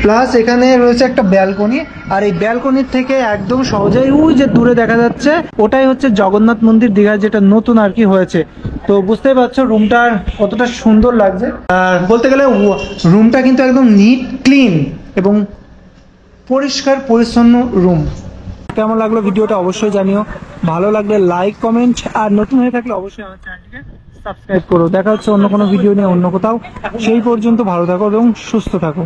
প্লাস এখানে রয়েছে একটা ব্যালকনি, আর এই ব্যালকনির থেকে একদম সহজেই ওই যে দূরে দেখা যাচ্ছে ওটাই হচ্ছে জগন্নাথ মন্দির দীঘা, যেটা নতুন আর কি হয়েছে। তো বুঝতেই পারছো রুমটার কতটা সুন্দর লাগছে। আর বলতে গেলে রুমটা কিন্তু একদম নিট ক্লিন এবং পরিষ্কার পরিচ্ছন্ন রুম। কেমন লাগলো ভিডিওটা অবশ্যই জানিও, ভালো লাগলে লাইক কমেন্ট, আর নতুন হয়ে থাকলে অবশ্যই আমার চ্যানেলটিকে সাবস্ক্রাইব করো। দেখা হচ্ছে অন্য কোনো ভিডিও নিয়ে অন্য কোথাও। সেই পর্যন্ত ভালো থাকো এবং সুস্থ থাকো।